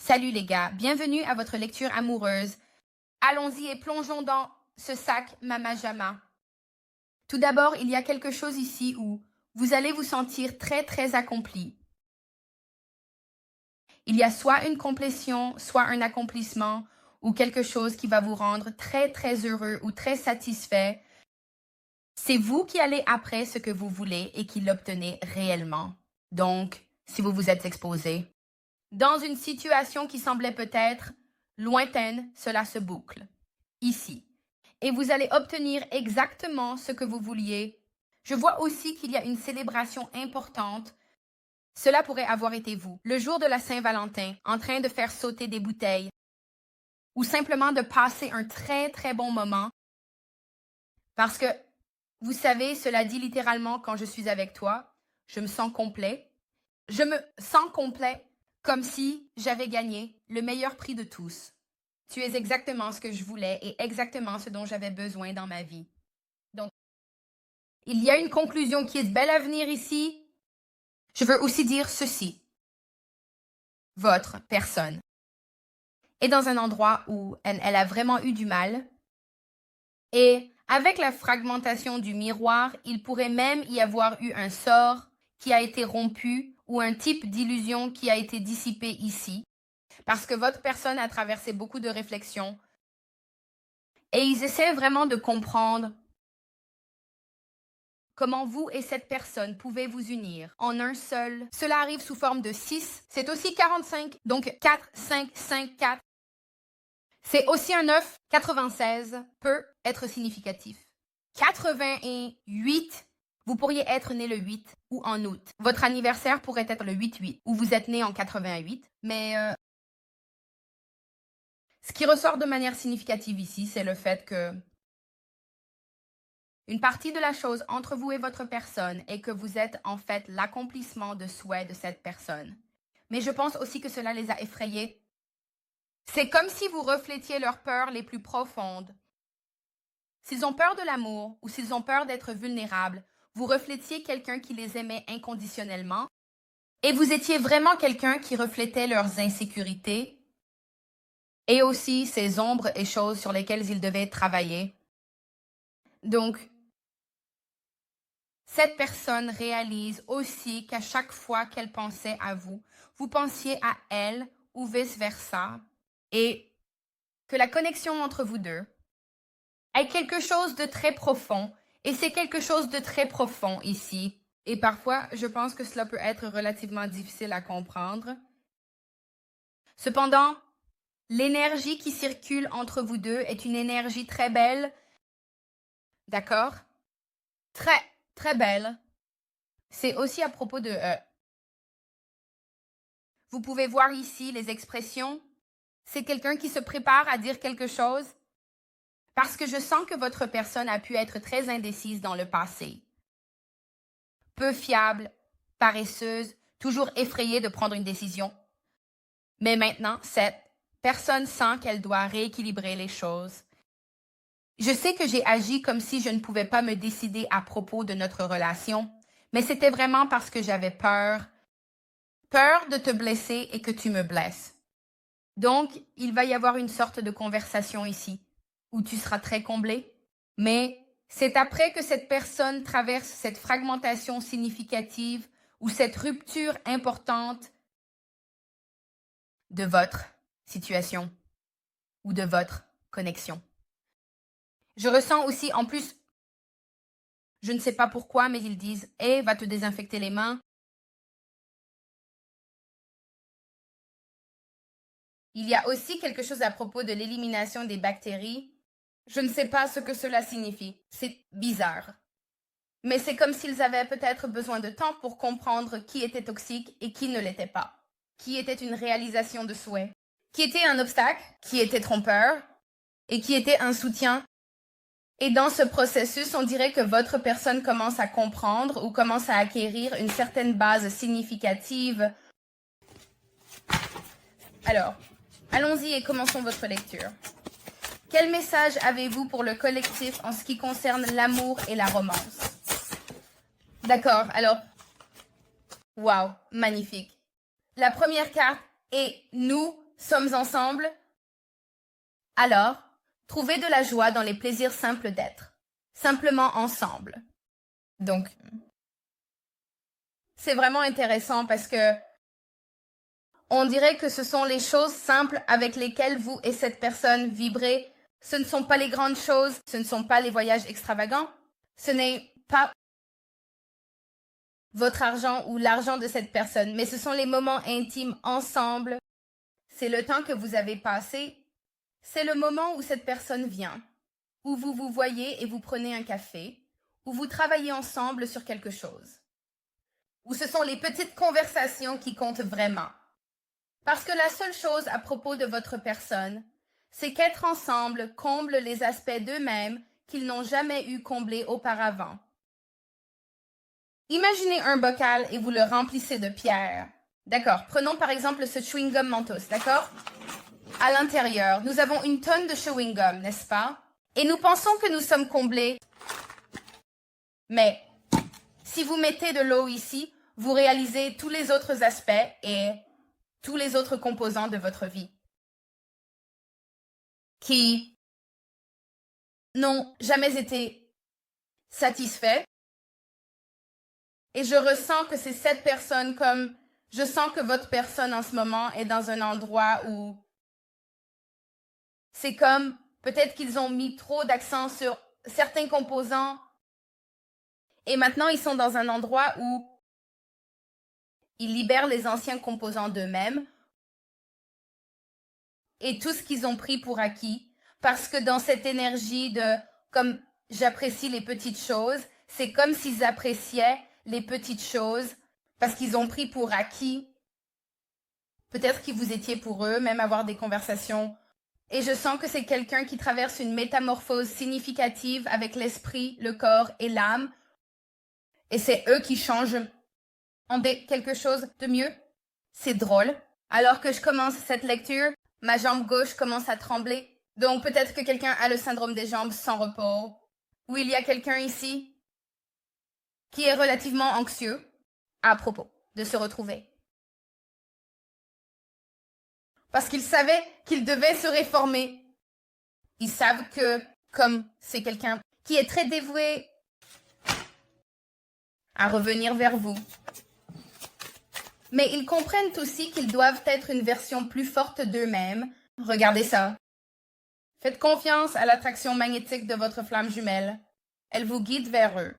Salut les gars, bienvenue à votre lecture amoureuse. Allons-y et plongeons dans ce sac Mama Jama. Tout d'abord, il y a quelque chose ici où vous allez vous sentir très accompli. Il y a soit une complétion, soit un accomplissement ou quelque chose qui va vous rendre très heureux ou très satisfait. C'est vous qui allez après ce que vous voulez et qui l'obtenez réellement. Donc, si vous vous êtes exposé. Dans une situation qui semblait peut-être lointaine, cela se boucle, ici. Et vous allez obtenir exactement ce que vous vouliez. Je vois aussi qu'il y a une célébration importante. Cela pourrait avoir été vous, le jour de la Saint-Valentin, en train de faire sauter des bouteilles, ou simplement de passer un très bon moment. Parce que, vous savez, cela dit littéralement quand je suis avec toi, je me sens complet. Je me sens complet comme si j'avais gagné le meilleur prix de tous. Tu es exactement ce que je voulais et exactement ce dont j'avais besoin dans ma vie. Donc, il y a une conclusion qui est belle à venir ici. Je veux aussi dire ceci. Votre personne est dans un endroit où elle a vraiment eu du mal. Et avec la fragmentation du miroir, il pourrait même y avoir eu un sort qui a été rompu ou un type d'illusion qui a été dissipé ici. Parce que votre personne a traversé beaucoup de réflexions. Et ils essaient vraiment de comprendre comment vous et cette personne pouvez vous unir en un seul. Cela arrive sous forme de 6. C'est aussi 45. Donc 4, 5, 5, 4. C'est aussi un 9. 96 peut être significatif. 88. Vous pourriez être né le 8 ou en août. Votre anniversaire pourrait être le 8-8 ou vous êtes né en 88. Mais ce qui ressort de manière significative ici, c'est le fait que une partie de la chose entre vous et votre personne est que vous êtes en fait l'accomplissement de souhaits de cette personne. Mais je pense aussi que cela les a effrayés. C'est comme si vous reflétiez leurs peurs les plus profondes. S'ils ont peur de l'amour ou s'ils ont peur d'être vulnérables, vous reflétiez quelqu'un qui les aimait inconditionnellement et vous étiez vraiment quelqu'un qui reflétait leurs insécurités et aussi ces ombres et choses sur lesquelles ils devaient travailler. Donc, cette personne réalise aussi qu'à chaque fois qu'elle pensait à vous, vous pensiez à elle ou vice-versa et que la connexion entre vous deux est quelque chose de très profond et c'est quelque chose de très profond ici. Et parfois, je pense que cela peut être relativement difficile à comprendre. Cependant, l'énergie qui circule entre vous deux est une énergie très belle. D'accord? Très belle. C'est aussi à propos de... Vous pouvez voir ici les expressions. C'est quelqu'un qui se prépare à dire quelque chose. Parce que je sens que votre personne a pu être très indécise dans le passé. Peu fiable, paresseuse, toujours effrayée de prendre une décision. Mais maintenant, cette personne sent qu'elle doit rééquilibrer les choses. Je sais que j'ai agi comme si je ne pouvais pas me décider à propos de notre relation, mais c'était vraiment parce que j'avais peur. Peur de te blesser et que tu me blesses. Donc, il va y avoir une sorte de conversation ici, où tu seras très comblé. Mais c'est après que cette personne traverse cette fragmentation significative ou cette rupture importante de votre situation ou de votre connexion. Je ressens aussi, en plus, je ne sais pas pourquoi, mais ils disent « Hey, va te désinfecter les mains ». Il y a aussi quelque chose à propos de l'élimination des bactéries. Je ne sais pas ce que cela signifie. C'est bizarre. Mais c'est comme s'ils avaient peut-être besoin de temps pour comprendre qui était toxique et qui ne l'était pas. Qui était une réalisation de souhait. Qui était un obstacle, qui était trompeur et qui était un soutien. Et dans ce processus, on dirait que votre personne commence à comprendre ou commence à acquérir une certaine base significative. Alors, allons-y et commençons votre lecture. Quel message avez-vous pour le collectif en ce qui concerne l'amour et la romance? D'accord, alors, waouh, magnifique. La première carte est « Nous sommes ensemble, alors trouvez de la joie dans les plaisirs simples d'être, simplement ensemble. Donc, c'est vraiment intéressant parce que on dirait que ce sont les choses simples avec lesquelles vous et cette personne vibrez. Ce ne sont pas les grandes choses, ce ne sont pas les voyages extravagants, ce n'est pas votre argent ou l'argent de cette personne, mais ce sont les moments intimes ensemble. C'est le temps que vous avez passé. C'est le moment où cette personne vient, où vous vous voyez et vous prenez un café, où vous travaillez ensemble sur quelque chose, où ce sont les petites conversations qui comptent vraiment. Parce que la seule chose à propos de votre personne, c'est qu'être ensemble comble les aspects d'eux-mêmes qu'ils n'ont jamais eu comblés auparavant. Imaginez un bocal et vous le remplissez de pierres. D'accord, prenons par exemple ce chewing-gum Mentos, d'accord? À l'intérieur, nous avons une tonne de chewing-gum, n'est-ce pas? Et nous pensons que nous sommes comblés. Mais si vous mettez de l'eau ici, vous réalisez tous les autres aspects et tous les autres composants de votre vie qui n'ont jamais été satisfaits. Et je ressens que c'est cette personne comme je sens que votre personne en ce moment est dans un endroit où c'est comme peut-être qu'ils ont mis trop d'accent sur certains composants et maintenant ils sont dans un endroit où ils libèrent les anciens composants d'eux-mêmes et tout ce qu'ils ont pris pour acquis parce que dans cette énergie de comme j'apprécie les petites choses, c'est comme s'ils appréciaient les petites choses parce qu'ils ont pris pour acquis. Peut-être que vous étiez pour eux, même avoir des conversations. Et je sens que c'est quelqu'un qui traverse une métamorphose significative avec l'esprit, le corps et l'âme. Et c'est eux qui changent en quelque chose de mieux. C'est drôle. Alors que je commence cette lecture, ma jambe gauche commence à trembler. Donc peut-être que quelqu'un a le syndrome des jambes sans repos. Ou il y a quelqu'un ici qui est relativement anxieux à propos de se retrouver. Parce qu'ils savaient qu'ils devaient se réformer. Ils savent que, comme c'est quelqu'un qui est très dévoué à revenir vers vous. Mais ils comprennent aussi qu'ils doivent être une version plus forte d'eux-mêmes. Regardez ça. Faites confiance à l'attraction magnétique de votre flamme jumelle. Elle vous guide vers eux.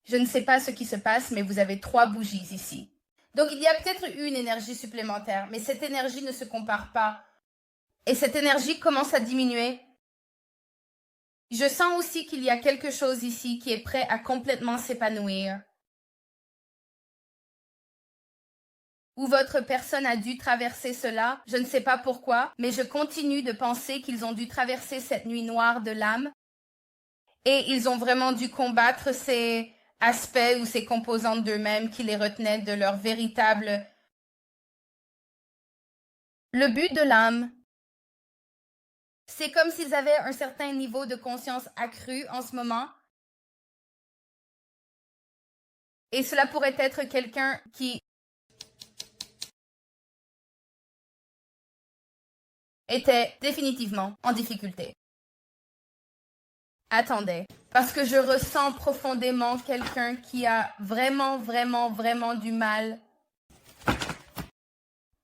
Je ne sais pas ce qui se passe, mais vous avez 3 bougies ici. Donc il y a peut-être une énergie supplémentaire, mais cette énergie ne se compare pas. Et cette énergie commence à diminuer. Je sens aussi qu'il y a quelque chose ici qui est prêt à complètement s'épanouir. Où votre personne a dû traverser cela, je ne sais pas pourquoi, mais je continue de penser qu'ils ont dû traverser cette nuit noire de l'âme. Et ils ont vraiment dû combattre ces aspects ou ces composantes d'eux-mêmes qui les retenaient de leur véritable... Le but de l'âme, c'est comme s'ils avaient un certain niveau de conscience accru en ce moment. Et cela pourrait être quelqu'un qui était définitivement en difficulté. Attendez, parce que je ressens profondément quelqu'un qui a vraiment, vraiment, vraiment du mal.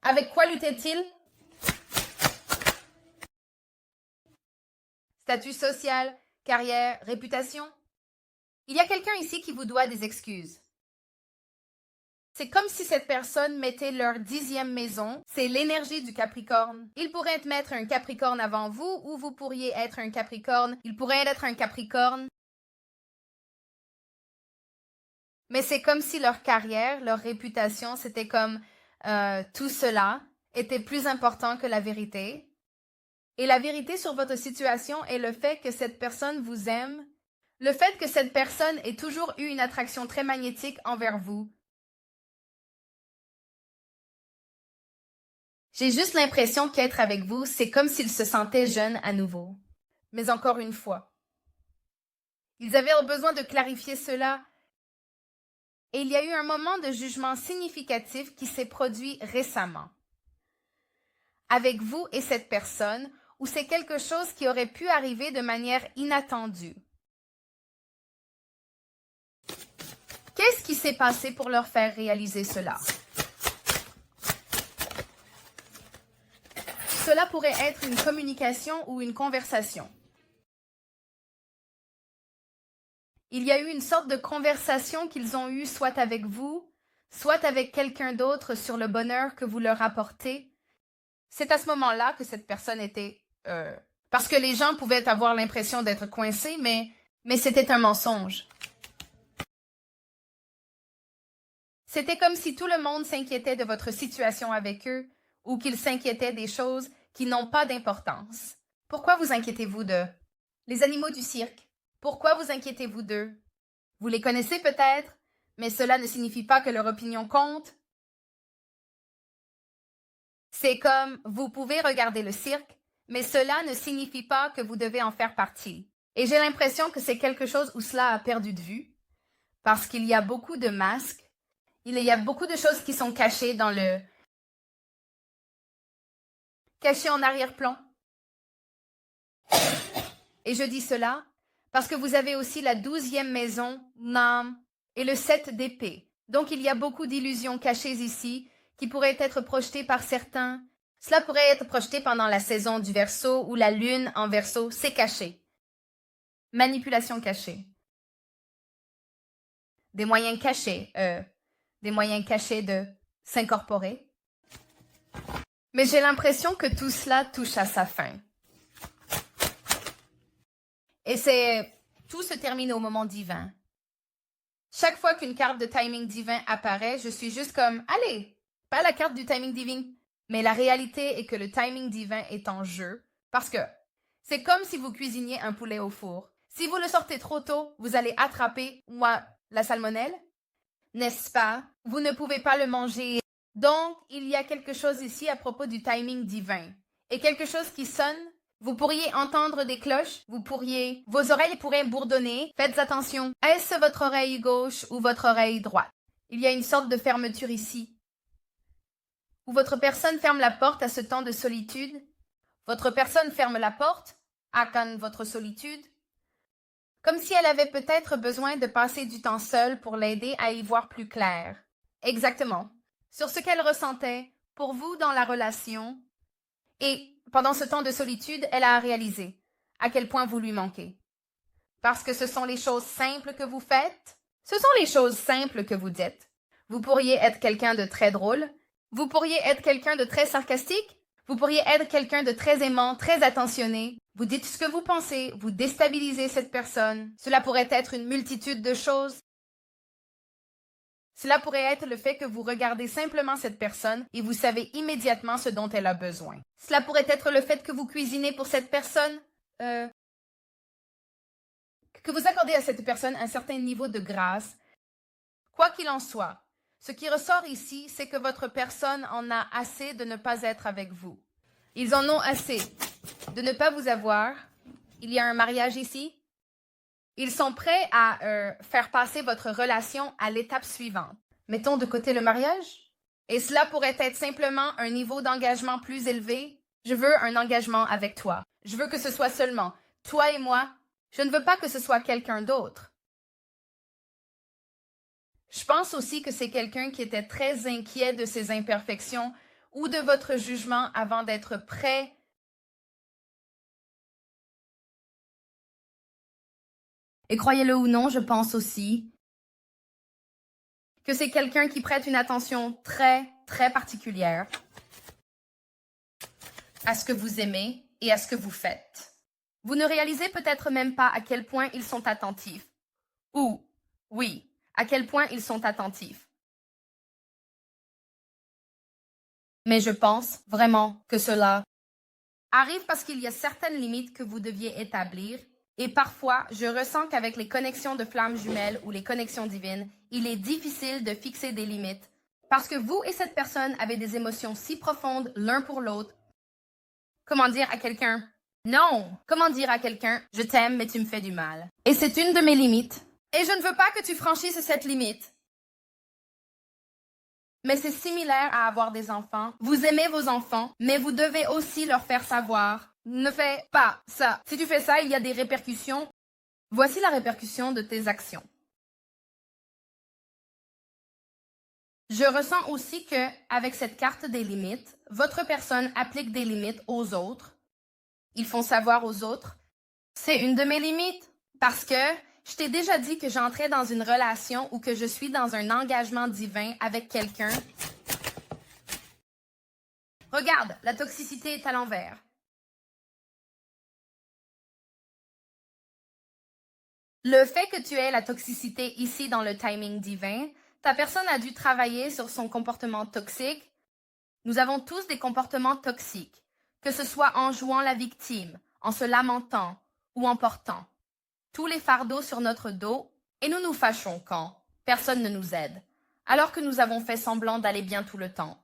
Avec quoi luttait-il? Statut social, carrière, réputation? Il y a quelqu'un ici qui vous doit des excuses. C'est comme si cette personne mettait leur 10e maison. C'est l'énergie du Capricorne. Il pourrait mettre un Capricorne avant vous ou vous pourriez être un Capricorne. Il pourrait être un Capricorne. Mais c'est comme si leur carrière, leur réputation, c'était comme tout cela était plus important que la vérité. Et la vérité sur votre situation est le fait que cette personne vous aime, le fait que cette personne ait toujours eu une attraction très magnétique envers vous. J'ai juste l'impression qu'être avec vous, c'est comme s'ils se sentaient jeunes à nouveau. Mais encore une fois, ils avaient besoin de clarifier cela. Et il y a eu un moment de jugement significatif qui s'est produit récemment. Avec vous et cette personne, ou c'est quelque chose qui aurait pu arriver de manière inattendue. Qu'est-ce qui s'est passé pour leur faire réaliser cela? Cela pourrait être une communication ou une conversation. Il y a eu une sorte de conversation qu'ils ont eue soit avec vous, soit avec quelqu'un d'autre sur le bonheur que vous leur apportez. C'est à ce moment-là que cette personne était... parce que les gens pouvaient avoir l'impression d'être coincés, mais c'était un mensonge. C'était comme si tout le monde s'inquiétait de votre situation avec eux ou qu'ils s'inquiétaient des choses qui n'ont pas d'importance. Pourquoi vous inquiétez-vous d'eux? Les animaux du cirque. Pourquoi vous inquiétez-vous d'eux? Vous les connaissez peut-être, mais cela ne signifie pas que leur opinion compte. C'est comme vous pouvez regarder le cirque, mais cela ne signifie pas que vous devez en faire partie. Et j'ai l'impression que c'est quelque chose où cela a perdu de vue, parce qu'il y a beaucoup de masques, il y a beaucoup de choses qui sont cachées cachées en arrière-plan. Et je dis cela parce que vous avez aussi la 12e maison, Nam, et le 7 d'épée. Donc il y a beaucoup d'illusions cachées ici qui pourraient être projetées par certains. Cela pourrait être projeté pendant la saison du Verseau ou la lune en Verseau, c'est caché. Manipulation cachée. Des moyens cachés de s'incorporer. Mais j'ai l'impression que tout cela touche à sa fin. Et tout se termine au moment divin. Chaque fois qu'une carte de timing divin apparaît, je suis juste comme, allez, pas la carte du timing divin. Mais la réalité est que le timing divin est en jeu parce que c'est comme si vous cuisiniez un poulet au four. Si vous le sortez trop tôt, vous allez attraper, la salmonelle, n'est-ce pas? Vous ne pouvez pas le manger. Donc, il y a quelque chose ici à propos du timing divin. Et quelque chose qui sonne. Vous pourriez entendre des cloches, vos oreilles pourraient bourdonner. Faites attention. Est-ce votre oreille gauche ou votre oreille droite? Il y a une sorte de fermeture ici. Où votre personne ferme la porte à ce temps de solitude. Votre personne ferme la porte à votre solitude. Comme si elle avait peut-être besoin de passer du temps seule pour l'aider à y voir plus clair. Exactement. Sur ce qu'elle ressentait pour vous dans la relation. Et pendant ce temps de solitude, elle a réalisé à quel point vous lui manquez. Parce que ce sont les choses simples que vous faites. Ce sont les choses simples que vous dites. Vous pourriez être quelqu'un de très drôle. Vous pourriez être quelqu'un de très sarcastique. Vous pourriez être quelqu'un de très aimant, très attentionné. Vous dites ce que vous pensez, vous déstabilisez cette personne. Cela pourrait être une multitude de choses. Cela pourrait être le fait que vous regardez simplement cette personne et vous savez immédiatement ce dont elle a besoin. Cela pourrait être le fait que vous cuisinez pour cette personne, que vous accordez à cette personne un certain niveau de grâce. Quoi qu'il en soit, ce qui ressort ici, c'est que votre personne en a assez de ne pas être avec vous. Ils en ont assez de ne pas vous avoir. Il y a un mariage ici. Ils sont prêts à faire passer votre relation à l'étape suivante. Mettons de côté le mariage. Et cela pourrait être simplement un niveau d'engagement plus élevé. Je veux un engagement avec toi. Je veux que ce soit seulement toi et moi. Je ne veux pas que ce soit quelqu'un d'autre. Je pense aussi que c'est quelqu'un qui était très inquiet de ses imperfections ou de votre jugement avant d'être prêt. Et croyez-le ou non, je pense aussi que c'est quelqu'un qui prête une attention très, très particulière à ce que vous aimez et à ce que vous faites. Vous ne réalisez peut-être même pas à quel point ils sont attentifs. Ou, oui, à quel point ils sont attentifs. Mais je pense vraiment que cela arrive parce qu'il y a certaines limites que vous deviez établir. Et parfois, je ressens qu'avec les connexions de flammes jumelles ou les connexions divines, il est difficile de fixer des limites. Parce que vous et cette personne avez des émotions si profondes l'un pour l'autre. Comment dire à quelqu'un « Non ». Comment dire à quelqu'un « Je t'aime, mais tu me fais du mal ». Et c'est une de mes limites. Et je ne veux pas que tu franchisses cette limite. Mais c'est similaire à avoir des enfants. Vous aimez vos enfants, mais vous devez aussi leur faire savoir. Ne fais pas ça. Si tu fais ça, il y a des répercussions. Voici la répercussion de tes actions. Je ressens aussi que, avec cette carte des limites, votre personne applique des limites aux autres. Ils font savoir aux autres. C'est une de mes limites. Parce que je t'ai déjà dit que j'entrais dans une relation ou que je suis dans un engagement divin avec quelqu'un. Regarde, la toxicité est à l'envers. Le fait que tu aies la toxicité ici dans le timing divin, ta personne a dû travailler sur son comportement toxique. Nous avons tous des comportements toxiques, que ce soit en jouant la victime, en se lamentant ou en portant tous les fardeaux sur notre dos, et nous nous fâchons quand personne ne nous aide, alors que nous avons fait semblant d'aller bien tout le temps.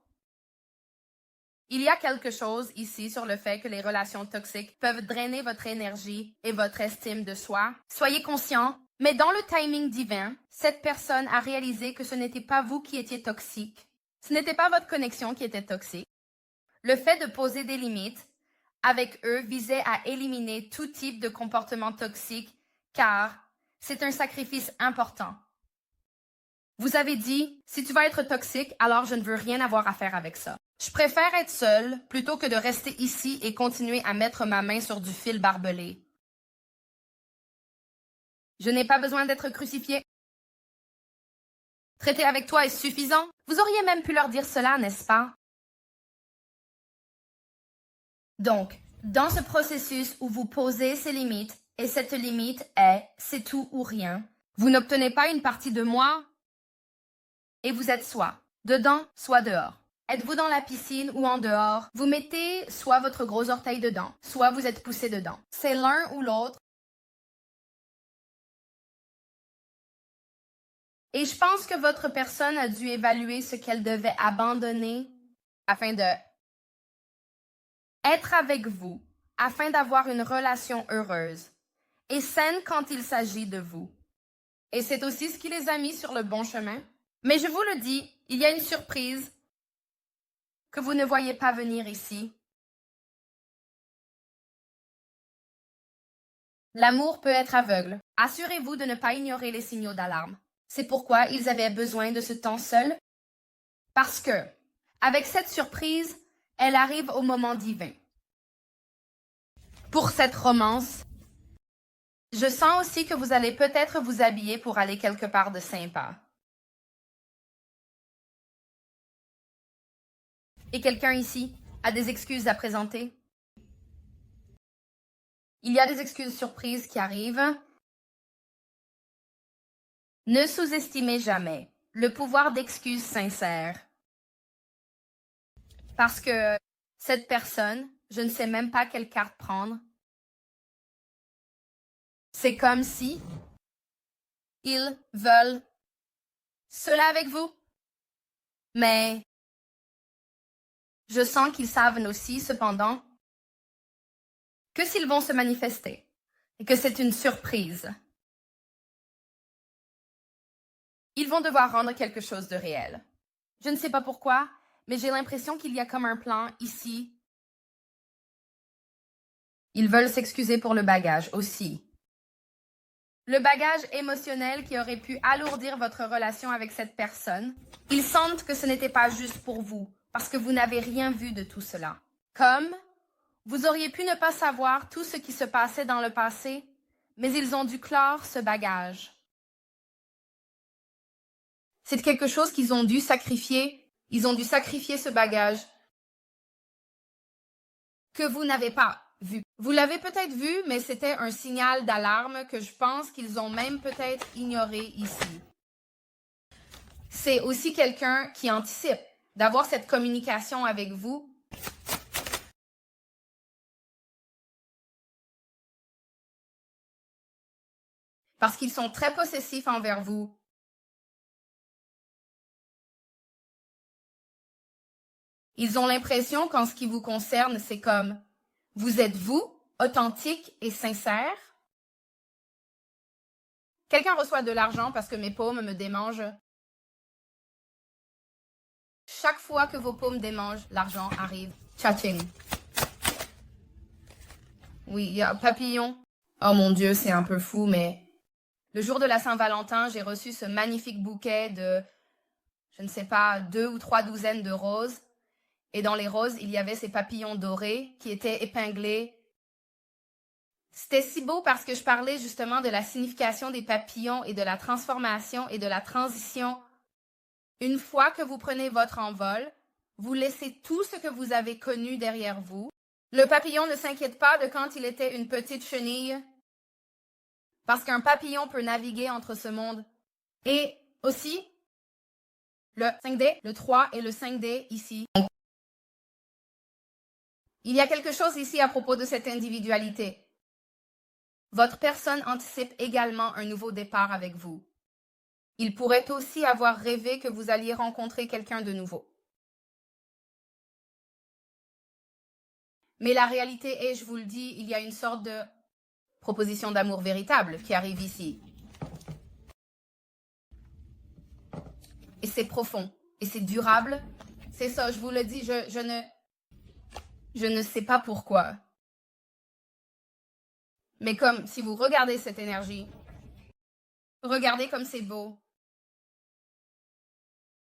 Il y a quelque chose ici sur le fait que les relations toxiques peuvent drainer votre énergie et votre estime de soi. Soyez conscient, mais dans le timing divin, cette personne a réalisé que ce n'était pas vous qui étiez toxique. Ce n'était pas votre connexion qui était toxique. Le fait de poser des limites avec eux visait à éliminer tout type de comportement toxique car c'est un sacrifice important. Vous avez dit, si tu vas être toxique, alors je ne veux rien avoir à faire avec ça. Je préfère être seule plutôt que de rester ici et continuer à mettre ma main sur du fil barbelé. Je n'ai pas besoin d'être crucifiée. Traiter avec toi est suffisant. Vous auriez même pu leur dire cela, n'est-ce pas? Donc, dans ce processus où vous posez ces limites, et cette limite est « c'est tout ou rien », vous n'obtenez pas une partie de moi et vous êtes soit dedans, soit dehors. Êtes-vous dans la piscine ou en dehors? Vous mettez soit votre gros orteil dedans, soit vous êtes poussé dedans. C'est l'un ou l'autre. Et je pense que votre personne a dû évaluer ce qu'elle devait abandonner afin de être avec vous, afin d'avoir une relation heureuse et saine quand il s'agit de vous. Et c'est aussi ce qui les a mis sur le bon chemin. Mais je vous le dis, il y a une surprise que vous ne voyez pas venir ici. L'amour peut être aveugle. Assurez-vous de ne pas ignorer les signaux d'alarme. C'est pourquoi ils avaient besoin de ce temps seul. Parce que, avec cette surprise, elle arrive au moment divin. Pour cette romance, je sens aussi que vous allez peut-être vous habiller pour aller quelque part de sympa. Et quelqu'un ici a des excuses à présenter? Il y a des excuses surprises qui arrivent. Ne sous-estimez jamais le pouvoir d'excuses sincères. Parce que cette personne, je ne sais même pas quelle carte prendre. C'est comme si ils veulent cela avec vous. Mais je sens qu'ils savent aussi, cependant, que s'ils vont se manifester et que c'est une surprise, ils vont devoir rendre quelque chose de réel. Je ne sais pas pourquoi, mais j'ai l'impression qu'il y a comme un plan ici. Ils veulent s'excuser pour le bagage aussi. Le bagage émotionnel qui aurait pu alourdir votre relation avec cette personne. Ils sentent que ce n'était pas juste pour vous, parce que vous n'avez rien vu de tout cela. Comme vous auriez pu ne pas savoir tout ce qui se passait dans le passé, mais ils ont dû clore ce bagage. C'est quelque chose qu'ils ont dû sacrifier. Ils ont dû sacrifier ce bagage que vous n'avez pas vu. Vous l'avez peut-être vu, mais c'était un signal d'alarme que je pense qu'ils ont même peut-être ignoré ici. C'est aussi quelqu'un qui anticipe d'avoir cette communication avec vous. Parce qu'ils sont très possessifs envers vous. Ils ont l'impression qu'en ce qui vous concerne, c'est comme vous êtes vous, authentique et sincère. Quelqu'un reçoit de l'argent parce que mes paumes me démangent. chaque fois que vos paumes démangent, l'argent arrive. Tcha-ching. Oui, il y a un papillon. Oh mon Dieu, c'est un peu fou, mais le jour de la Saint-Valentin, j'ai reçu ce magnifique bouquet de, je ne sais pas, 2 ou 3 douzaines de roses. Et dans les roses, il y avait ces papillons dorés qui étaient épinglés. C'était si beau parce que je parlais justement de la signification des papillons et de la transformation et de la transition. Une fois que vous prenez votre envol, vous laissez tout ce que vous avez connu derrière vous. Le papillon ne s'inquiète pas de quand il était une petite chenille, parce qu'un papillon peut naviguer entre ce monde. Et aussi, le 5D, le 3 et le 5D ici. Il y a quelque chose ici à propos de cette individualité. Votre personne anticipe également un nouveau départ avec vous. Il pourrait aussi avoir rêvé que vous alliez rencontrer quelqu'un de nouveau. Mais la réalité est, je vous le dis, il y a une sorte de proposition d'amour véritable qui arrive ici. Et c'est profond. Et c'est durable. C'est ça, je vous le dis, je ne sais pas pourquoi. Mais comme si vous regardez cette énergie, regardez comme c'est beau.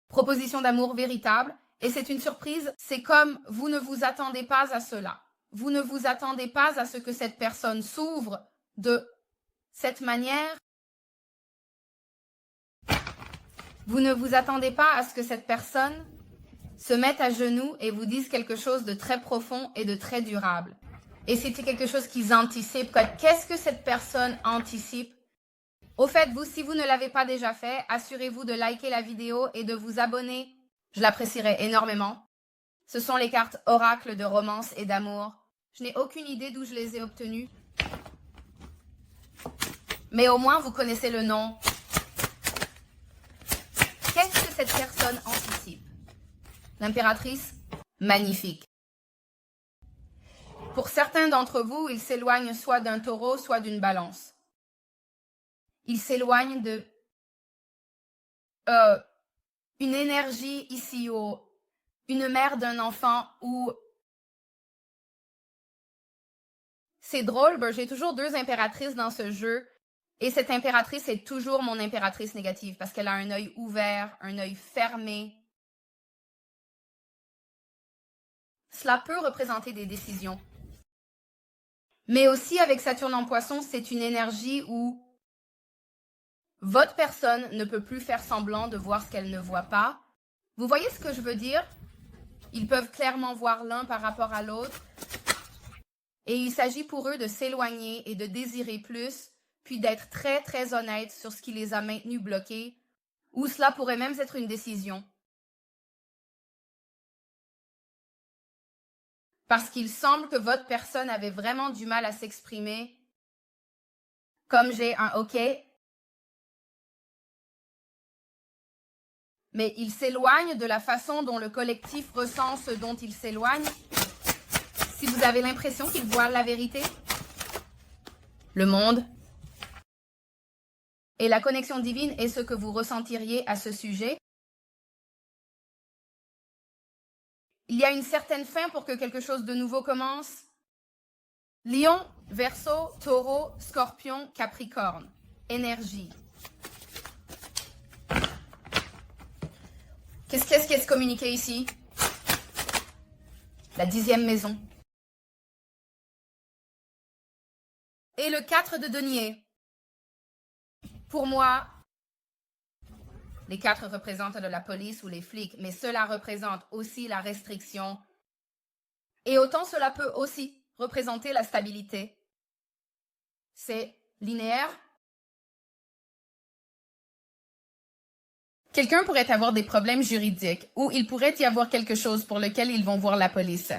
Proposition d'amour véritable. Et c'est une surprise. C'est comme vous ne vous attendez pas à cela. Vous ne vous attendez pas à ce que cette personne s'ouvre de cette manière. Vous ne vous attendez pas à ce que cette personne se mette à genoux et vous dise quelque chose de très profond et de très durable. Et c'était quelque chose qu'ils anticipent. Qu'est-ce que cette personne anticipe? Au fait, vous, si vous ne l'avez pas déjà fait, assurez-vous de liker la vidéo et de vous abonner. Je l'apprécierais énormément. Ce sont les cartes oracles de romance et d'amour. Je n'ai aucune idée d'où je les ai obtenues. Mais au moins, vous connaissez le nom. Qu'est-ce que cette personne anticipe? L'impératrice, magnifique. Pour certains d'entre vous, il s'éloigne soit d'un taureau, soit d'une balance. Il s'éloigne de une énergie ici haut, une mère d'un enfant ou... C'est drôle, j'ai toujours 2 impératrices dans ce jeu et cette impératrice est toujours mon impératrice négative parce qu'elle a un œil ouvert, un œil fermé. Cela peut représenter des décisions. Mais aussi avec Saturne en Poisson, c'est une énergie où votre personne ne peut plus faire semblant de voir ce qu'elle ne voit pas. Vous voyez ce que je veux dire? Ils peuvent clairement voir l'un par rapport à l'autre. Et il s'agit pour eux de s'éloigner et de désirer plus, puis d'être très très honnête sur ce qui les a maintenus bloqués, ou cela pourrait même être une décision. Parce qu'il semble que votre personne avait vraiment du mal à s'exprimer. Comme j'ai un OK. Mais il s'éloigne de la façon dont le collectif ressent ce dont il s'éloigne. Si vous avez l'impression qu'il voit la vérité, le monde et la connexion divine est ce que vous ressentiriez à ce sujet. Il y a une certaine fin pour que quelque chose de nouveau commence. Lion, Verseau, Taureau, Scorpion, Capricorne. Énergie. Qu'est-ce qui est communiqué ici? La 10e maison. Et le 4 de denier. Pour moi, les 4 représentent de la police ou les flics, mais cela représente aussi la restriction. Et autant cela peut aussi représenter la stabilité. C'est linéaire. Quelqu'un pourrait avoir des problèmes juridiques ou il pourrait y avoir quelque chose pour lequel ils vont voir la police.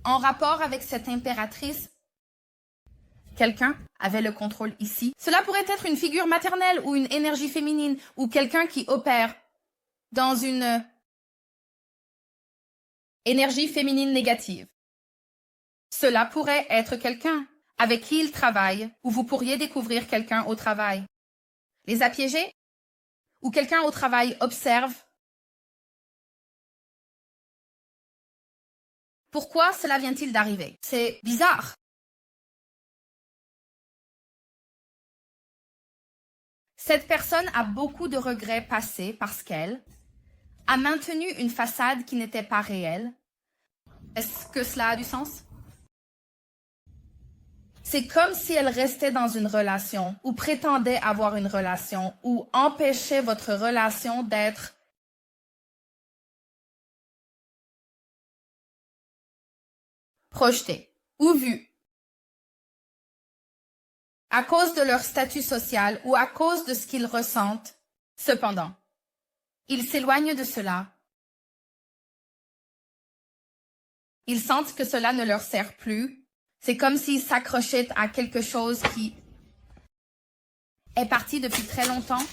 En rapport avec cette impératrice, quelqu'un avait le contrôle ici. Cela pourrait être une figure maternelle ou une énergie féminine ou quelqu'un qui opère dans une énergie féminine négative. Cela pourrait être quelqu'un avec qui il travaille ou vous pourriez découvrir quelqu'un au travail. Les a piégés? ou quelqu'un au travail observe. Pourquoi cela vient-il d'arriver? C'est bizarre. Cette personne a beaucoup de regrets passés parce qu'elle a maintenu une façade qui n'était pas réelle. Est-ce que cela a du sens? C'est comme si elle restait dans une relation ou prétendait avoir une relation ou empêchait votre relation d'être projetée ou vue à cause de leur statut social ou à cause de ce qu'ils ressentent. Cependant, ils s'éloignent de cela. Ils sentent que cela ne leur sert plus. C'est comme s'ils s'accrochaient à quelque chose qui est parti depuis très longtemps.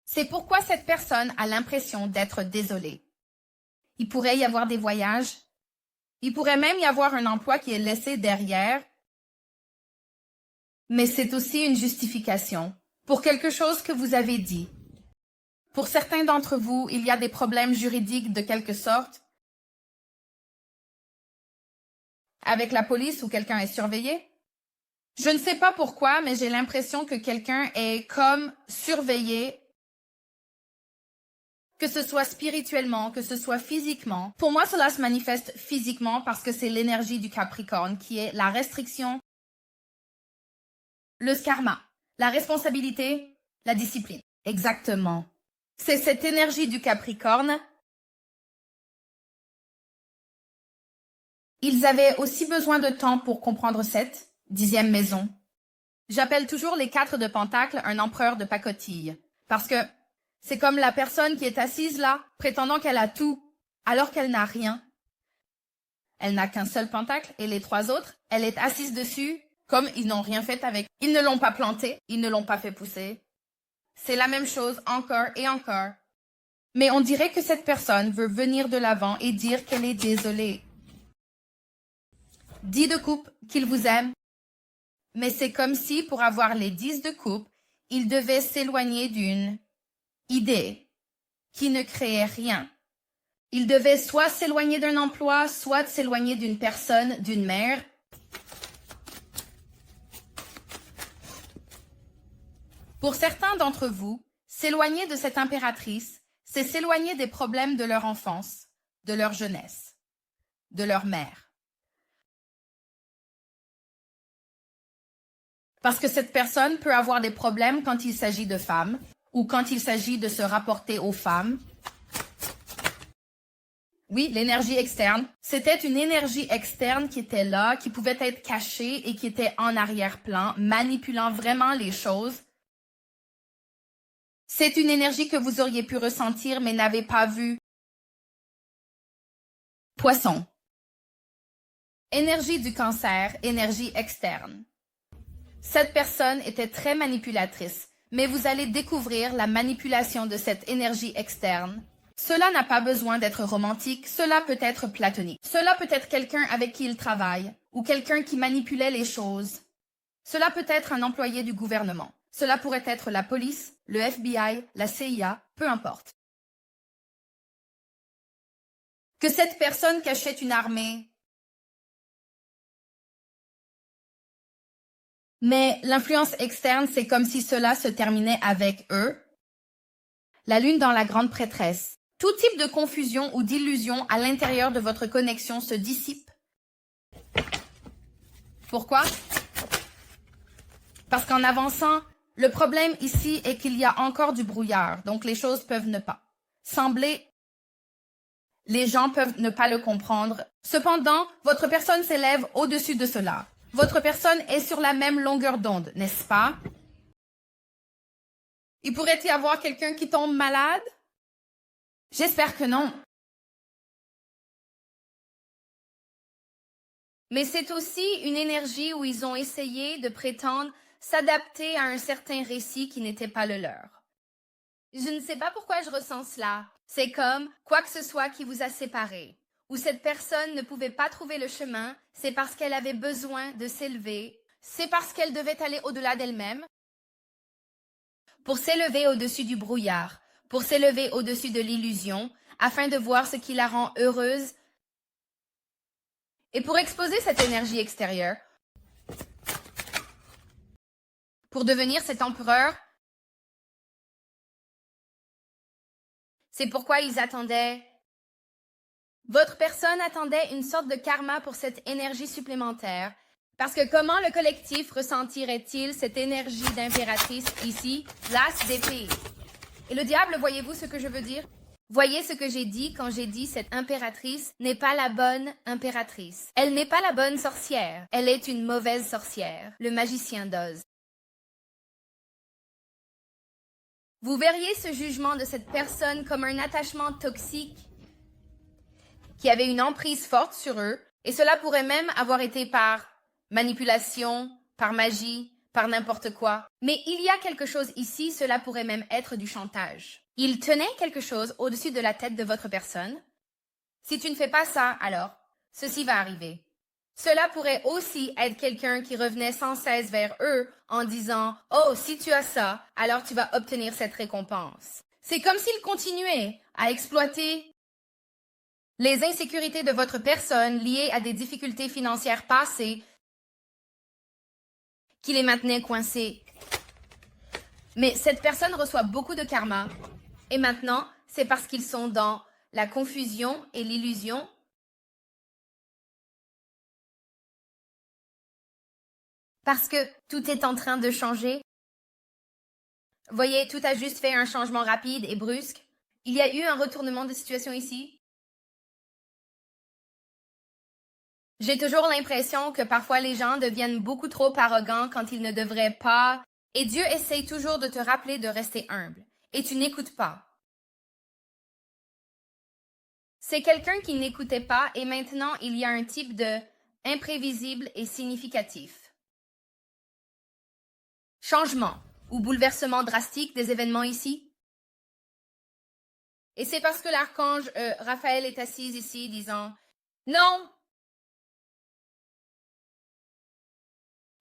C'est pourquoi cette personne a l'impression d'être désolée. Il pourrait y avoir des voyages. Il pourrait même y avoir un emploi qui est laissé derrière. Mais c'est aussi une justification pour quelque chose que vous avez dit. Pour certains d'entre vous, il y a des problèmes juridiques de quelque sorte avec la police ou quelqu'un est surveillé. Je ne sais pas pourquoi, mais j'ai l'impression que quelqu'un est comme surveillé, que ce soit spirituellement, que ce soit physiquement. Pour moi, cela se manifeste physiquement parce que c'est l'énergie du Capricorne qui est la restriction, le karma, la responsabilité, la discipline. Exactement. C'est cette énergie du Capricorne. Ils avaient aussi besoin de temps pour comprendre cette 10e maison. J'appelle toujours les 4 de Pentacle un empereur de pacotille. Parce que c'est comme la personne qui est assise là, prétendant qu'elle a tout, alors qu'elle n'a rien. Elle n'a qu'un seul pentacle et les 3 autres, elle est assise dessus, comme ils n'ont rien fait avec. Ils ne l'ont pas planté, ils ne l'ont pas fait pousser. C'est la même chose encore et encore. Mais on dirait que cette personne veut venir de l'avant et dire qu'elle est désolée. Dit de coupe qu'il vous aime. Mais c'est comme si, pour avoir les 10 de coupe, il devait s'éloigner d'une idée qui ne créait rien. Il devait soit s'éloigner d'un emploi, soit s'éloigner d'une personne, d'une mère. Pour certains d'entre vous, s'éloigner de cette impératrice, c'est s'éloigner des problèmes de leur enfance, de leur jeunesse, de leur mère. Parce que cette personne peut avoir des problèmes quand il s'agit de femmes ou quand il s'agit de se rapporter aux femmes. Oui, l'énergie externe. C'était une énergie externe qui était là, qui pouvait être cachée et qui était en arrière-plan, manipulant vraiment les choses. C'est une énergie que vous auriez pu ressentir mais n'avez pas vue. Poisson. Énergie du cancer, énergie externe. Cette personne était très manipulatrice, mais vous allez découvrir la manipulation de cette énergie externe. Cela n'a pas besoin d'être romantique, cela peut être platonique. Cela peut être quelqu'un avec qui il travaille, ou quelqu'un qui manipulait les choses. Cela peut être un employé du gouvernement. Cela pourrait être la police, le FBI, la CIA, peu importe. Que cette personne cachait une armée. Mais l'influence externe, c'est comme si cela se terminait avec eux. La lune dans la grande prêtresse. Tout type de confusion ou d'illusion à l'intérieur de votre connexion se dissipe. Pourquoi? Parce qu'en avançant, le problème ici est qu'il y a encore du brouillard, donc les choses peuvent ne pas sembler. Les gens peuvent ne pas le comprendre. Cependant, votre personne s'élève au-dessus de cela. Votre personne est sur la même longueur d'onde, n'est-ce pas? Il pourrait y avoir quelqu'un qui tombe malade? J'espère que non. Mais c'est aussi une énergie où ils ont essayé de prétendre s'adapter à un certain récit qui n'était pas le leur. Je ne sais pas pourquoi je ressens cela. C'est comme quoi que ce soit qui vous a séparés. Où cette personne ne pouvait pas trouver le chemin, c'est parce qu'elle avait besoin de s'élever, c'est parce qu'elle devait aller au-delà d'elle-même. pour s'élever au-dessus du brouillard, pour s'élever au-dessus de l'illusion, afin de voir ce qui la rend heureuse et pour exposer cette énergie extérieure, pour devenir cet empereur. C'est pourquoi ils attendaient. Votre personne attendait une sorte de karma pour cette énergie supplémentaire. Parce que comment le collectif ressentirait-il cette énergie d'impératrice ici, l'as d'épée? Et le diable, voyez-vous ce que je veux dire? Voyez ce que j'ai dit quand j'ai dit cette impératrice n'est pas la bonne impératrice. Elle n'est pas la bonne sorcière. Elle est une mauvaise sorcière, le magicien d'Oz. Vous verriez ce jugement de cette personne comme un attachement toxique qui avait une emprise forte sur eux, et cela pourrait même avoir été par manipulation, par magie, par n'importe quoi. Mais il y a quelque chose ici, cela pourrait même être du chantage. Il tenait quelque chose au-dessus de la tête de votre personne. Si tu ne fais pas ça, alors, ceci va arriver. Cela pourrait aussi être quelqu'un qui revenait sans cesse vers eux en disant « Oh, si tu as ça, alors tu vas obtenir cette récompense. » C'est comme s'il continuait à exploiter les insécurités de votre personne liées à des difficultés financières passées qui les maintenaient coincés. Mais cette personne reçoit beaucoup de karma. Et maintenant, c'est parce qu'ils sont dans la confusion et l'illusion. Parce que tout est en train de changer. Voyez, tout a juste fait un changement rapide et brusque. Il y a eu un retournement de situation ici. J'ai toujours l'impression que parfois les gens deviennent beaucoup trop arrogants quand ils ne devraient pas. Et Dieu essaye toujours de te rappeler de rester humble. Et tu n'écoutes pas. C'est quelqu'un qui n'écoutait pas et maintenant il y a un type de imprévisible et significatif. Changement ou bouleversement drastique des événements ici. Et c'est parce que l'archange Raphaël est assis ici disant « Non!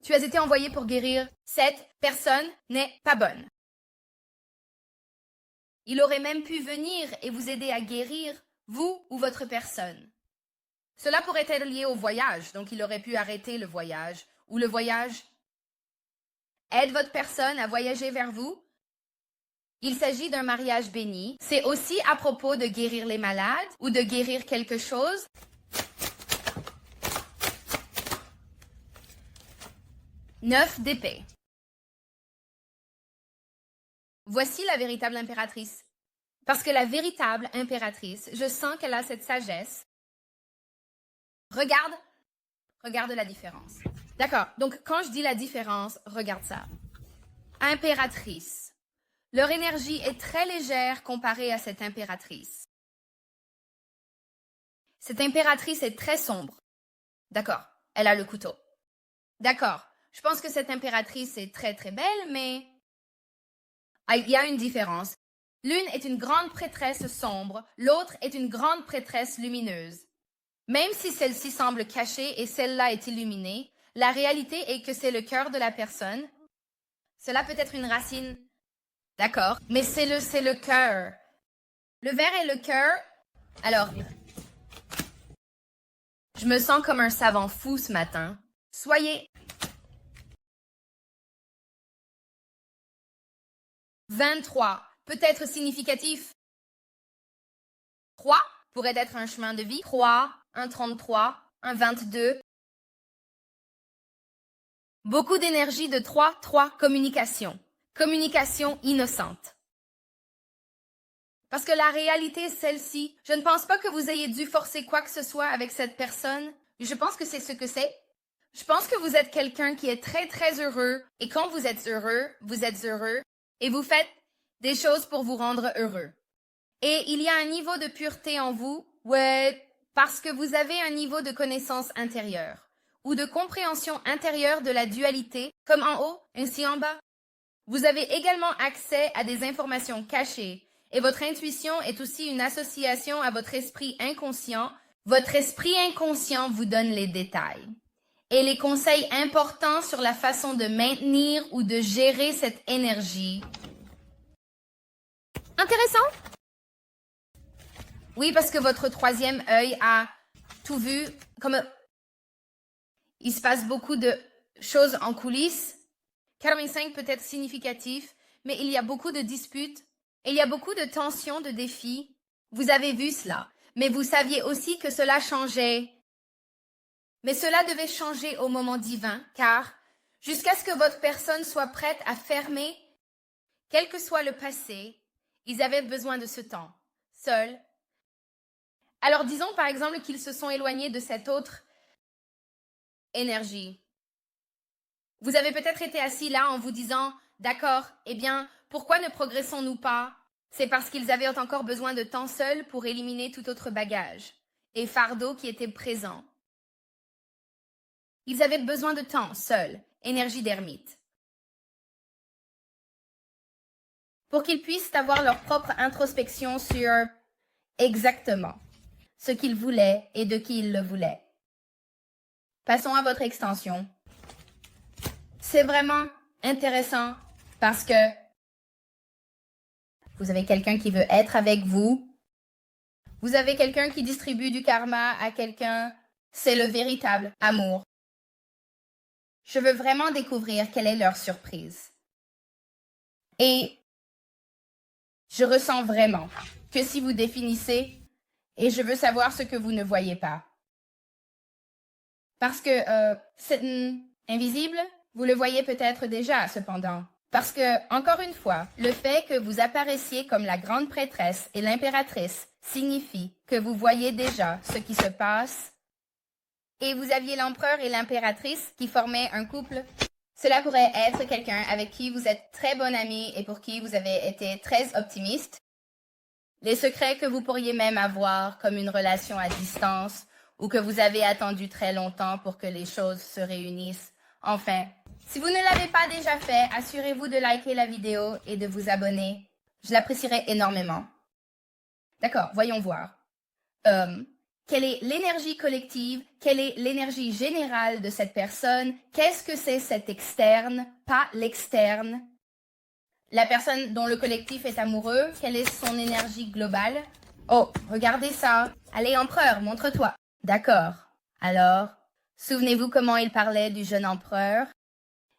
Tu as été envoyé pour guérir. Cette personne n'est pas bonne. » Il aurait même pu venir et vous aider à guérir, vous ou votre personne. Cela pourrait être lié au voyage, donc il aurait pu arrêter le voyage, ou le voyage aide votre personne à voyager vers vous. Il s'agit d'un mariage béni. C'est aussi à propos de guérir les malades ou de guérir quelque chose. Neuf d'épée. Voici la véritable impératrice. Parce que la véritable impératrice, je sens qu'elle a cette sagesse. Regarde la différence. D'accord, donc quand je dis la différence, regarde ça. Impératrice. Leur énergie est très légère comparée à cette impératrice. Cette impératrice est très sombre. D'accord, elle a le couteau. D'accord, je pense que cette impératrice est très très belle, mais il y a une différence. L'une est une grande prêtresse sombre, l'autre est une grande prêtresse lumineuse. Même si celle-ci semble cachée et celle-là est illuminée, la réalité est que c'est le cœur de la personne. Cela peut être une racine. D'accord, mais c'est le cœur. Le verre est le cœur. Alors, je me sens comme un savant fou ce matin. Soyez 23, peut-être significatif. 3 pourrait être un chemin de vie. 3, un 33, un 22. Beaucoup d'énergie de 3, communication. Communication innocente. Parce que la réalité est celle-ci. Je ne pense pas que vous ayez dû forcer quoi que ce soit avec cette personne. Je pense que c'est ce que c'est. Je pense que vous êtes quelqu'un qui est très très heureux. Et quand vous êtes heureux. Et vous faites des choses pour vous rendre heureux. Et il y a un niveau de pureté en vous, ouais, parce que vous avez un niveau de connaissance intérieure ou de compréhension intérieure de la dualité, comme en haut, ainsi en bas. Vous avez également accès à des informations cachées et votre intuition est aussi une association à votre esprit inconscient. Votre esprit inconscient vous donne les détails et les conseils importants sur la façon de maintenir ou de gérer cette énergie Intéressant? Oui, parce que votre troisième œil a tout vu. Comme il se passe beaucoup de choses en coulisses. 45 peut être significatif, mais il y a beaucoup de disputes, et il y a beaucoup de tensions, de défis. Vous avez vu cela, mais vous saviez aussi que cela changeait. Mais cela devait changer au moment divin, car jusqu'à ce que votre personne soit prête à fermer, quel que soit le passé, ils avaient besoin de ce temps, seuls. Alors disons par exemple qu'ils se sont éloignés de cette autre énergie. Vous avez peut-être été assis là en vous disant « D'accord, eh bien, pourquoi ne progressons-nous pas ?» C'est parce qu'ils avaient encore besoin de temps seuls pour éliminer tout autre bagage et fardeau qui était présent. Ils avaient besoin de temps seuls, énergie d'ermite, pour qu'ils puissent avoir leur propre introspection sur exactement ce qu'ils voulaient et de qui ils le voulaient. Passons à votre extension. C'est vraiment intéressant parce que vous avez quelqu'un qui veut être avec vous. Vous avez quelqu'un qui distribue du karma à quelqu'un. C'est le véritable amour. Je veux vraiment découvrir quelle est leur surprise. Et je ressens vraiment que si vous définissez, et je veux savoir ce que vous ne voyez pas. Parce que c'est invisible, vous le voyez peut-être déjà cependant. Parce que, encore une fois, le fait que vous apparaissiez comme la grande prêtresse et l'impératrice signifie que vous voyez déjà ce qui se passe et vous aviez l'empereur et l'impératrice qui formaient un couple. Cela pourrait être quelqu'un avec qui vous êtes très bon ami et pour qui vous avez été très optimiste. Les secrets que vous pourriez même avoir comme une relation à distance ou que vous avez attendu très longtemps pour que les choses se réunissent. Enfin, si vous ne l'avez pas déjà fait, assurez-vous de liker la vidéo et de vous abonner. Je l'apprécierais énormément. D'accord, voyons voir. Quelle est l'énergie collective? Quelle est l'énergie générale de cette personne? Qu'est-ce que c'est cet externe, pas l'externe? La personne dont le collectif est amoureux, quelle est son énergie globale? Oh, regardez ça. Allez, empereur, montre-toi. D'accord. Alors, souvenez-vous comment il parlait du jeune empereur?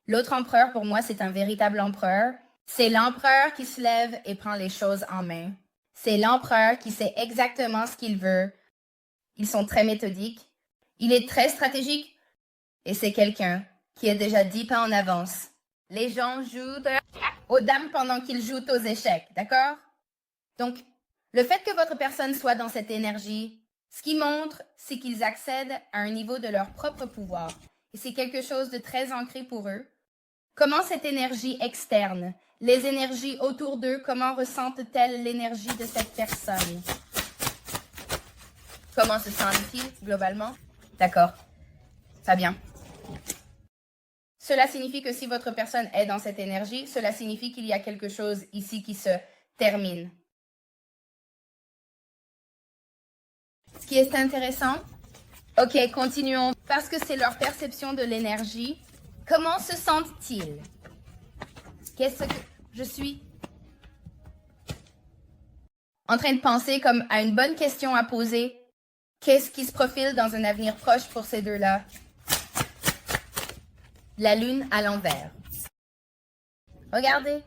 L'autre empereur, pour moi, c'est un véritable empereur. C'est l'empereur qui se lève et prend les choses en main. C'est l'empereur qui sait exactement ce qu'il veut. Ils sont très méthodiques. Il est très stratégique. Et c'est quelqu'un qui est déjà 10 pas en avance. Les gens jouent aux dames pendant qu'ils jouent aux échecs, d'accord? Donc, le fait que votre personne soit dans cette énergie, ce qui montre, c'est qu'ils accèdent à un niveau de leur propre pouvoir. Et c'est quelque chose de très ancré pour eux. Comment cette énergie externe, les énergies autour d'eux, comment ressentent-elles l'énergie de cette personne? Comment se sentent-ils globalement? D'accord. Fabien. Cela signifie que si votre personne est dans cette énergie, cela signifie qu'il y a quelque chose ici qui se termine. Ce qui est intéressant, ok, continuons, parce que c'est leur perception de l'énergie. Comment se sentent-ils? Qu'est-ce que je suis en train de penser comme à une bonne question à poser? Qu'est-ce qui se profile dans un avenir proche pour ces deux-là? La lune à l'envers. Regardez.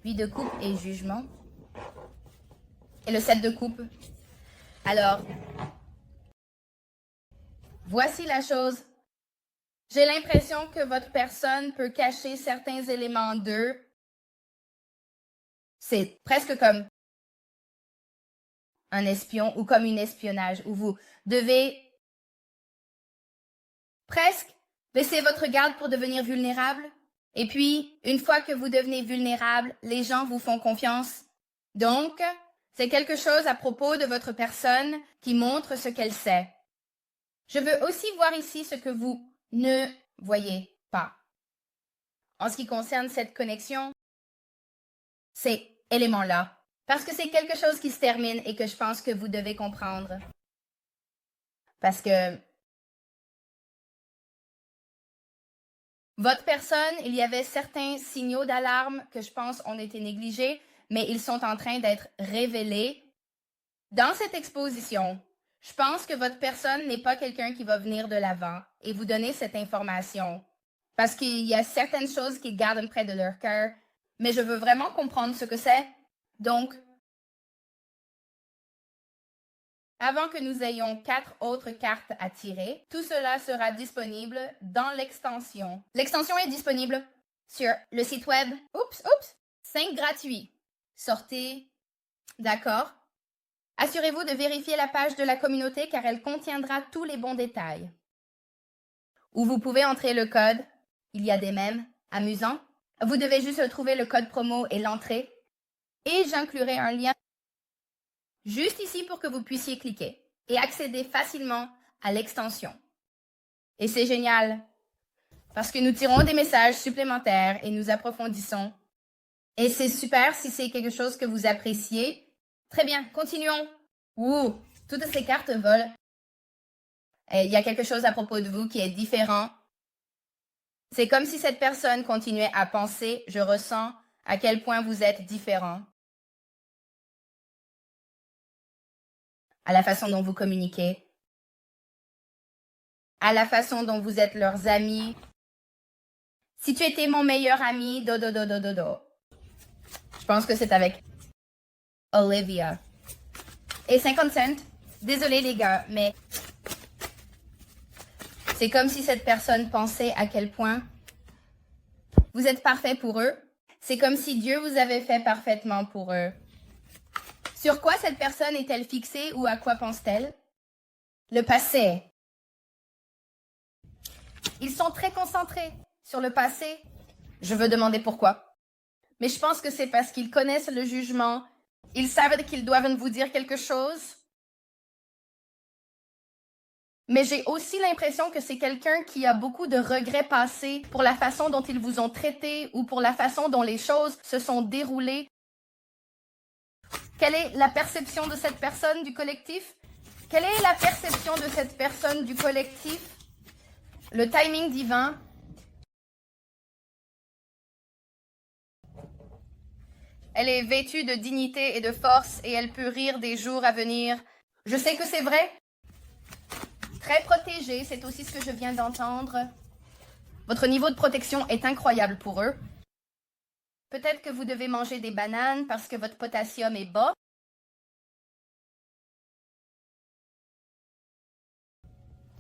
8 de coupe et jugement. Et le 7 de coupe. Alors, voici la chose. J'ai l'impression que votre personne peut cacher certains éléments d'eux. C'est presque comme un espion ou comme un espionnage où vous devez presque baisser votre garde pour devenir vulnérable. Et puis, une fois que vous devenez vulnérable, les gens vous font confiance. Donc, c'est quelque chose à propos de votre personne qui montre ce qu'elle sait. Je veux aussi voir ici ce que vous ne voyez pas. En ce qui concerne cette connexion, ces éléments-là, parce que c'est quelque chose qui se termine et que je pense que vous devez comprendre. Parce que votre personne, il y avait certains signaux d'alarme que je pense ont été négligés, mais ils sont en train d'être révélés dans cette exposition. Je pense que votre personne n'est pas quelqu'un qui va venir de l'avant et vous donner cette information. Parce qu'il y a certaines choses qu'ils gardent près de leur cœur, mais je veux vraiment comprendre ce que c'est. Donc, avant que nous ayons 4 autres cartes à tirer, tout cela sera disponible dans l'extension. L'extension est disponible sur le site web. 5 gratuits. Sortez. D'accord. Assurez-vous de vérifier la page de la communauté car elle contiendra tous les bons détails. Où vous pouvez entrer le code. Il y a des mèmes amusants. Vous devez juste trouver le code promo et l'entrer. Et j'inclurai un lien juste ici pour que vous puissiez cliquer et accéder facilement à l'extension. Et c'est génial parce que nous tirons des messages supplémentaires et nous approfondissons. Et c'est super si c'est quelque chose que vous appréciez. Très bien, continuons. Toutes ces cartes volent. Et il y a quelque chose à propos de vous qui est différent. C'est comme si cette personne continuait à penser, je ressens à quel point vous êtes différent. À la façon dont vous communiquez, à la façon dont vous êtes leurs amis. Si tu étais mon meilleur ami, Je pense que c'est avec Olivia. Et 50 cents, désolé les gars, mais c'est comme si cette personne pensait à quel point vous êtes parfait pour eux. C'est comme si Dieu vous avait fait parfaitement pour eux. Sur quoi cette personne est-elle fixée ou à quoi pense-t-elle? Le passé. Ils sont très concentrés sur le passé. Je veux demander pourquoi. Mais je pense que c'est parce qu'ils connaissent le jugement. Ils savent qu'ils doivent vous dire quelque chose. Mais j'ai aussi l'impression que c'est quelqu'un qui a beaucoup de regrets passés pour la façon dont ils vous ont traité ou pour la façon dont les choses se sont déroulées. Quelle est la perception de cette personne du collectif? Quelle est la perception de cette personne du collectif? Le timing divin. Elle est vêtue de dignité et de force et elle peut rire des jours à venir. Je sais que c'est vrai. Très protégée, c'est aussi ce que je viens d'entendre. Votre niveau de protection est incroyable pour eux. Peut-être que vous devez manger des bananes parce que votre potassium est bas.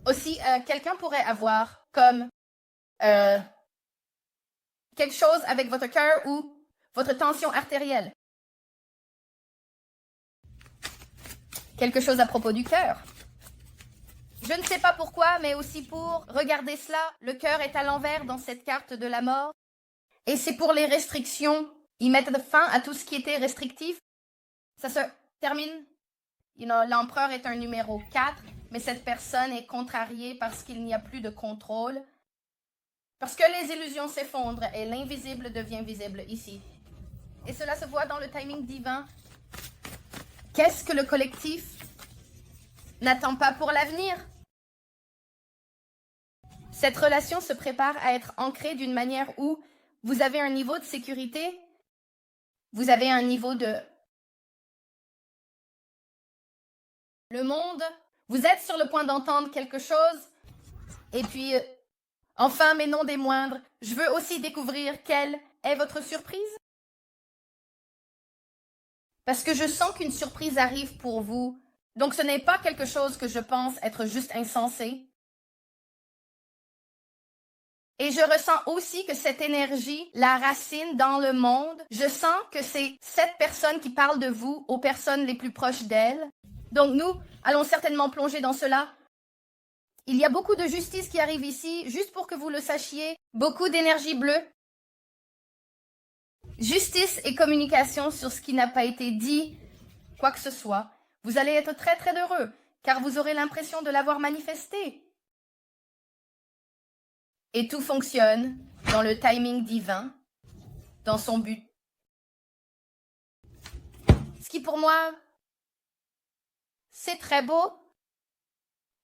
Aussi, quelqu'un pourrait avoir comme quelque chose avec votre cœur ou votre tension artérielle. Quelque chose à propos du cœur. Je ne sais pas pourquoi, mais aussi pour regarder cela, le cœur est à l'envers dans cette carte de la mort. Et c'est pour les restrictions. Ils mettent fin à tout ce qui était restrictif. Ça se termine. L'empereur est un numéro 4, mais cette personne est contrariée parce qu'il n'y a plus de contrôle. Parce que les illusions s'effondrent et l'invisible devient visible ici. Et cela se voit dans le timing divin. Qu'est-ce que le collectif n'attend pas pour l'avenir? Cette relation se prépare à être ancrée d'une manière où vous avez un niveau de sécurité, vous avez un niveau de... Le monde, vous êtes sur le point d'entendre quelque chose, et puis, enfin, mais non des moindres, je veux aussi découvrir quelle est votre surprise. Parce que je sens qu'une surprise arrive pour vous, donc ce n'est pas quelque chose que je pense être juste insensé. Et je ressens aussi que cette énergie la racine dans le monde. Je sens que c'est cette personne qui parle de vous aux personnes les plus proches d'elle. Donc nous allons certainement plonger dans cela. Il y a beaucoup de justice qui arrive ici, juste pour que vous le sachiez. Beaucoup d'énergie bleue. Justice et communication sur ce qui n'a pas été dit, quoi que ce soit. Vous allez être très très heureux, car vous aurez l'impression de l'avoir manifesté. Et tout fonctionne dans le timing divin, dans son but. Ce qui pour moi, c'est très beau.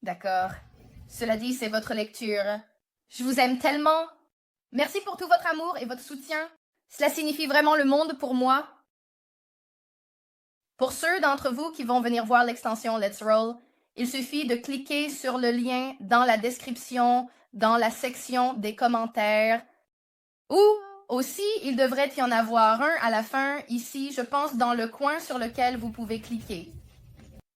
D'accord. Cela dit, c'est votre lecture. Je vous aime tellement. Merci pour tout votre amour et votre soutien. Cela signifie vraiment le monde pour moi. Pour ceux d'entre vous qui vont venir voir l'extension Let's Roll, il suffit de cliquer sur le lien dans la description, dans la section des commentaires, ou aussi, il devrait y en avoir un à la fin, ici, je pense, dans le coin sur lequel vous pouvez cliquer.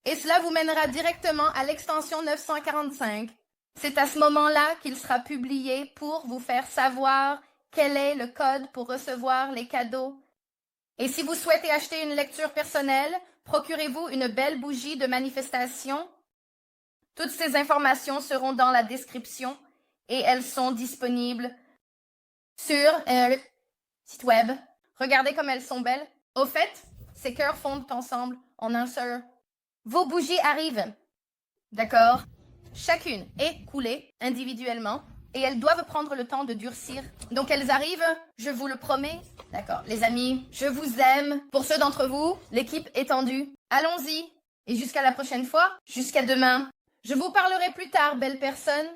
Et cela vous mènera directement à l'extension 945. C'est à ce moment-là qu'il sera publié pour vous faire savoir quel est le code pour recevoir les cadeaux. Et si vous souhaitez acheter une lecture personnelle, procurez-vous une belle bougie de manifestation. Toutes ces informations seront dans la description et elles sont disponibles sur le site web. Regardez comme elles sont belles. Au fait, ces cœurs fondent ensemble en un seul. Vos bougies arrivent. D'accord? Chacune est coulée individuellement et elles doivent prendre le temps de durcir. Donc elles arrivent, je vous le promets. D'accord, les amis, je vous aime. Pour ceux d'entre vous, l'équipe étendue. Allons-y. Et jusqu'à la prochaine fois, jusqu'à demain. Je vous parlerai plus tard, belle personne.